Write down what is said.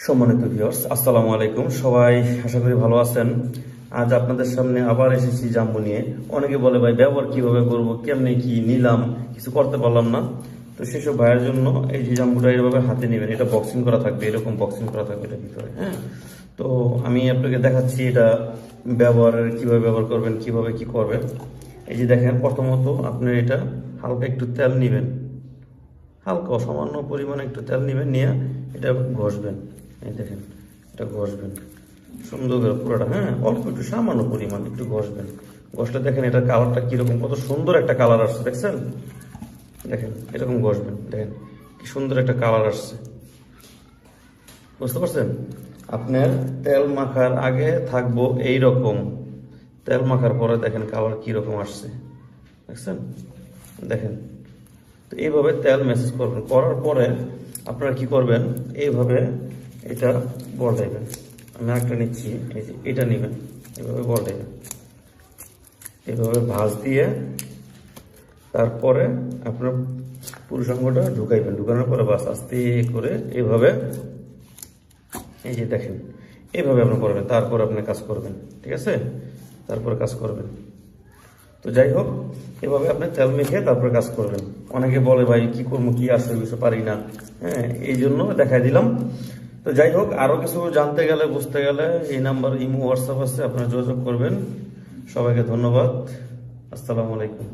সম্মানিত ভিউয়ার্স, আসসালামু আলাইকুম। সবাই আশা করি ভালো আছেন। আজ আপনাদের সামনে আবার এসেছি জাম্বু নিয়ে। অনেকে বলে ভাই ব্যবহার কিভাবে করব, কেমনে কি নিলাম, কিছু করতে পারলাম না। তো সেসব ভাইয়ের জন্য এই যে জাম্বুটা এইভাবে হাতে নেবেন, এটা বক্সিং করা থাকবে, এরকম বক্সিং করা থাকবে এটার ভিতরে। হ্যাঁ, তো আমি আপনাকে দেখাচ্ছি এটা কিভাবে ব্যবহার করবেন, কিভাবে কি করবেন। এই যে দেখেন, প্রথমত আপনি এটা হালকা একটু তেল নেবেন, হালকা সামান্য পরিমাণে একটু তেল নেবেন, নিয়ে এটা ঘষবেন। এই দেখেন, এটা ঘষবেন সুন্দর করে পুরোটা। হ্যাঁ, অল্প একটু সামান্য পরিমাণ একটু ঘষবেন। ঘষলে দেখেন এটার কালারটা কিরকম, কত সুন্দর একটা কালার আসছে, দেখছেন? দেখেন এরকম ঘষবেন, দেখেন কি সুন্দর একটা কালার আসছে। বুঝতে পারছেন? আপনার তেল মাখার আগে থাকবো এই রকম, তেল মাখার পরে দেখেন কালার কিরকম আসছে, দেখছেন? দেখেন, তো এইভাবে তেল ম্যাসেজ করবেন। করার পরে আপনারা কি করবেন, এইভাবে এটা বলটাইবেন। আমি একটা নিচ্ছি, এই যে এটা নেবেন, এইভাবে বলটাইবেন, এইভাবে ভাঁজ দিয়ে তারপরে আপনার পুরুষাঙ্গটা ঢুকাইবেন। ঢুকানোর পরে বাস আস্তে করে এইভাবে, এই যে দেখেন এইভাবে আপনি করবেন। তারপর আপনি কাজ করবেন, ঠিক আছে? তারপরে কাজ করবেন। তো যাই হোক, এভাবে আপনি তেল মেখে তারপরে কাজ করবেন। অনেকে বলে ভাই কি করবো, কি আসলে কিছু পারি না। হ্যাঁ, এই জন্য দেখাই দিলাম। তো যাই হোক, আরো কিছু জানতে গেলে, বুঝতে গেলে এই নাম্বার ইমো হোয়াটসঅ্যাপ আছে, আপনারা যোগাযোগ করবেন। সবাইকে ধন্যবাদ। আসসালামু আলাইকুম।